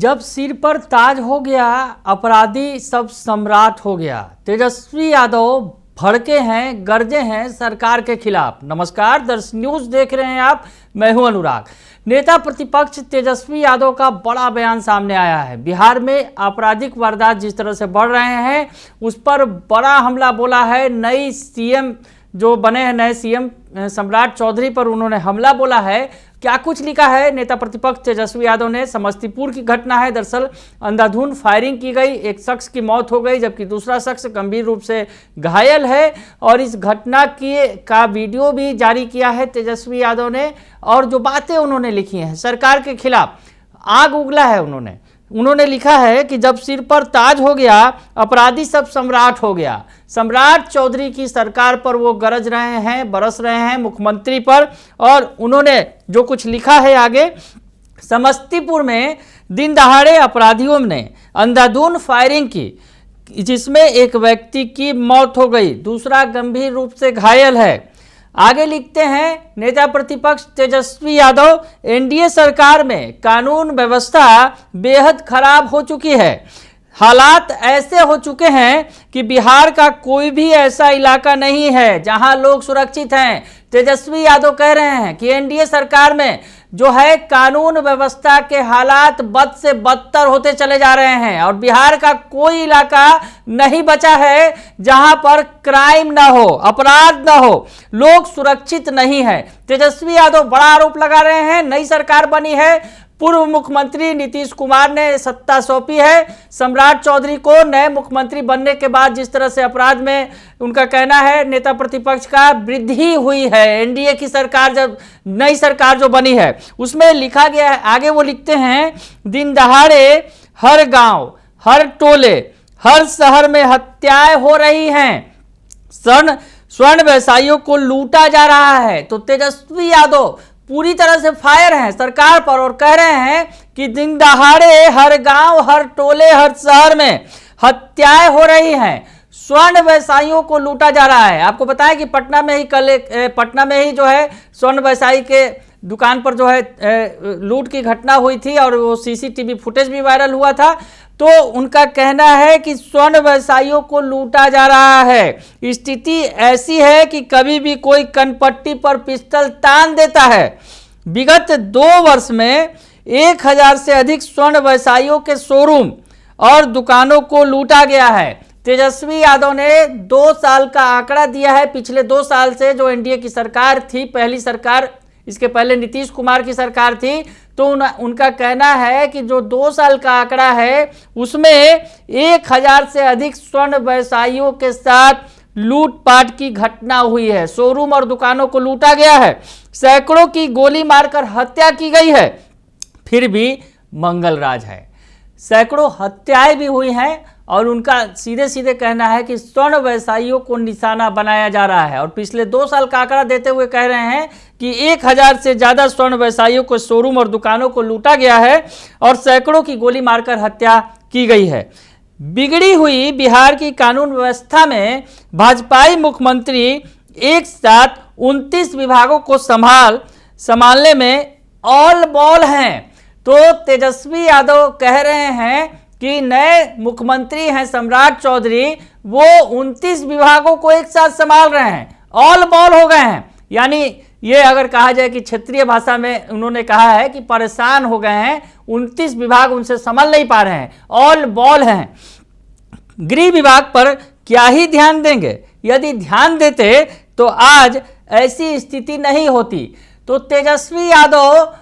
जब सिर पर ताज हो गया, अपराधी सब सम्राट हो गया। तेजस्वी यादव भड़के हैं, गरजे हैं सरकार के खिलाफ। नमस्कार, दर्श न्यूज देख रहे हैं आप, मैं हूं अनुराग। नेता प्रतिपक्ष तेजस्वी यादव का बड़ा बयान सामने आया है। बिहार में आपराधिक वारदात जिस तरह से बढ़ रहे हैं, उस पर बड़ा हमला बोला है। नई सीएम जो बने हैं, नए सीएम सम्राट चौधरी पर उन्होंने हमला बोला है। क्या कुछ लिखा है नेता प्रतिपक्ष तेजस्वी यादव ने? समस्तीपुर की घटना है। दरअसल अंधाधुंध फायरिंग की गई, एक शख्स की मौत हो गई जबकि दूसरा शख्स गंभीर रूप से घायल है। और इस घटना का वीडियो भी जारी किया है तेजस्वी यादव ने। और जो बातें उन्होंने लिखी हैं सरकार के खिलाफ, आग उगला है। उन्होंने लिखा है कि जब सिर पर ताज हो गया, अपराधी सब सम्राट हो गया। सम्राट चौधरी की सरकार पर वो गरज रहे हैं, बरस रहे हैं मुख्यमंत्री पर। और उन्होंने जो कुछ लिखा है आगे, समस्तीपुर में दिन दहाड़े अपराधियों ने अंधाधुंध फायरिंग की, जिसमें एक व्यक्ति की मौत हो गई, दूसरा गंभीर रूप से घायल है। आगे लिखते हैं नेता प्रतिपक्ष तेजस्वी यादव, एनडीए सरकार में कानून व्यवस्था बेहद खराब हो चुकी है। हालात ऐसे हो चुके हैं कि बिहार का कोई भी ऐसा इलाका नहीं है जहां लोग सुरक्षित हैं। तेजस्वी यादव कह रहे हैं कि एनडीए सरकार में जो है कानून व्यवस्था के हालात बद से बदतर होते चले जा रहे हैं और बिहार का कोई इलाका नहीं बचा है जहां पर क्राइम ना हो, अपराध ना हो, लोग सुरक्षित नहीं है। तेजस्वी यादव बड़ा आरोप लगा रहे हैं। नई सरकार बनी है, पूर्व मुख्यमंत्री नीतीश कुमार ने सत्ता सौंपी है सम्राट चौधरी को। नए मुख्यमंत्री बनने के बाद जिस तरह से अपराध में उनका कहना है, नेता प्रतिपक्ष का वृद्धि हुई है। एनडीए की सरकार, जब नई सरकार जो बनी है उसमें लिखा गया है, आगे वो लिखते हैं, दिन दहाड़े हर गांव, हर टोले, हर शहर में हत्याएं हो रही हैं, स्वर्ण व्यवसायियों को लूटा जा रहा है। तो तेजस्वी यादव पूरी तरह से फायर हैं सरकार पर और कह रहे हैं कि दिन दहाड़े हर गांव, हर टोले, हर शहर में हत्याएं हो रही हैं, स्वर्ण व्यवसायियों को लूटा जा रहा है। आपको बताएं कि पटना में ही जो है स्वर्ण व्यवसायी के दुकान पर जो है लूट की घटना हुई थी और वो सीसीटीवी फुटेज भी वायरल हुआ था। तो उनका कहना है कि स्वर्ण व्यवसायियों को लूटा जा रहा है। स्थिति ऐसी है कि कभी भी कोई कनपट्टी पर पिस्टल तान देता है। विगत 2 वर्ष में 1000 से अधिक स्वर्ण व्यवसायियों के शोरूम और दुकानों को लूटा गया है। तेजस्वी यादव ने 2 साल का आंकड़ा दिया है। पिछले 2 साल से जो एनडीए की सरकार थी, पहली सरकार, इसके पहले नीतीश कुमार की सरकार थी, तो उनका कहना है कि जो 2 साल का आंकड़ा है उसमें 1000 से अधिक स्वर्ण व्यवसायियों के साथ लूटपाट की घटना हुई है। शोरूम और दुकानों को लूटा गया है, सैकड़ों की गोली मारकर हत्या की गई है, फिर भी मंगल राज है। सैकड़ों हत्याएं भी हुई हैं और उनका सीधे सीधे कहना है कि स्वर्ण व्यवसायियों को निशाना बनाया जा रहा है। और पिछले 2 साल का आंकड़ा देते हुए कह रहे हैं कि 1000 से ज़्यादा स्वर्ण व्यवसायियों को शोरूम और दुकानों को लूटा गया है और सैकड़ों की गोली मारकर हत्या की गई है। बिगड़ी हुई बिहार की कानून व्यवस्था में भाजपाई मुख्यमंत्री एक साथ 29 विभागों को संभालने में ऑल बॉल हैं। तो तेजस्वी यादव कह रहे हैं कि नए मुख्यमंत्री हैं सम्राट चौधरी, वो 29 विभागों को एक साथ संभाल रहे हैं, ऑल बॉल हो गए हैं। यानी ये अगर कहा जाए कि क्षेत्रीय भाषा में उन्होंने कहा है कि परेशान हो गए हैं, 29 विभाग उनसे संभल नहीं पा रहे हैं, ऑल बॉल हैं। गृह विभाग पर क्या ही ध्यान देंगे? यदि ध्यान देते तो आज ऐसी स्थिति नहीं होती। तो तेजस्वी यादव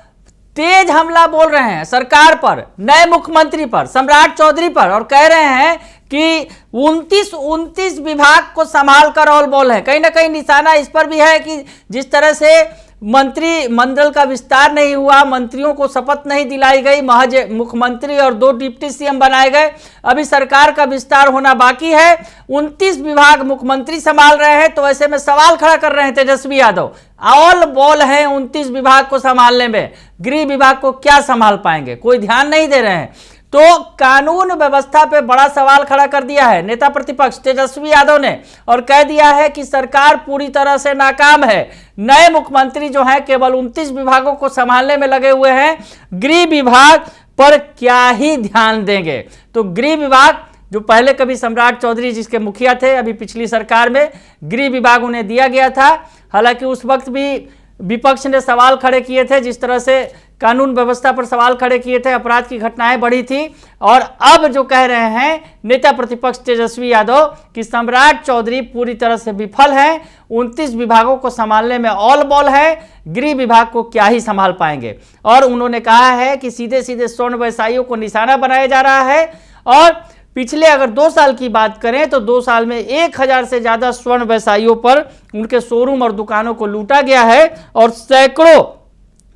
तेज हमला बोल रहे हैं सरकार पर, नए मुख्यमंत्री पर, सम्राट चौधरी पर, और कह रहे हैं कि 29 विभाग को संभाल कर ऑल बॉल है। कहीं ना कहीं निशाना इस पर भी है कि जिस तरह से मंत्रिमंडल का विस्तार नहीं हुआ, मंत्रियों को शपथ नहीं दिलाई गई, महज मुख्यमंत्री और 2 डिप्टी सीएम बनाए गए, अभी सरकार का विस्तार होना बाकी है। 29 विभाग मुख्यमंत्री संभाल रहे हैं, तो ऐसे में सवाल खड़ा कर रहे हैं तेजस्वी यादव, ऑल बॉल है 29 विभाग को संभालने में, गृह विभाग को क्या संभाल पाएंगे? कोई ध्यान नहीं दे रहे हैं। तो कानून व्यवस्था पे बड़ा सवाल खड़ा कर दिया है नेता प्रतिपक्ष तेजस्वी यादव ने और कह दिया है कि सरकार पूरी तरह से नाकाम है। नए मुख्यमंत्री जो हैं केवल 29 विभागों को संभालने में लगे हुए हैं। गृह विभाग पर क्या ही ध्यान देंगे। तो गृह विभाग जो पहले कभी सम्राट चौधरी जिसके मुखिया थे, अभी पिछली सरकार में गृह विभाग उन्हें दिया गया था। हालांकि उस वक्त भी विपक्ष ने सवाल खड़े किए थे, जिस तरह से कानून व्यवस्था पर सवाल खड़े किए थे, अपराध की घटनाएं बढ़ी थी। और अब जो कह रहे हैं नेता प्रतिपक्ष तेजस्वी यादव कि सम्राट चौधरी पूरी तरह से विफल हैं, 29 विभागों को संभालने में ऑल बॉल है, गृह विभाग को क्या ही संभाल पाएंगे। और उन्होंने कहा है कि सीधे सीधे स्वर्ण व्यवसायियों को निशाना बनाया जा रहा है। और पिछले अगर 2 साल की बात करें तो 2 साल में 1000 से ज्यादा स्वर्ण व्यवसायियों पर उनके शोरूम और दुकानों को लूटा गया है और सैकड़ों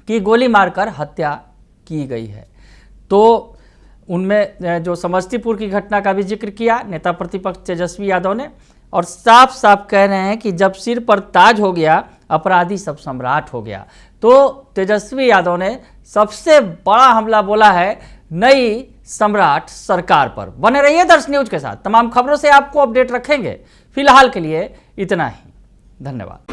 की गोली मारकर हत्या की गई है। तो उनमें जो समस्तीपुर की घटना का भी जिक्र किया नेता प्रतिपक्ष तेजस्वी यादव ने, और साफ साफ कह रहे हैं कि जब सिर पर ताज हो गया अपराधी सब सम्राट हो गया। तो तेजस्वी यादव ने सबसे बड़ा हमला बोला है नई सम्राट सरकार पर। बने रहिए दर्श न्यूज के साथ, तमाम खबरों से आपको अपडेट रखेंगे। फिलहाल के लिए इतना ही, धन्यवाद।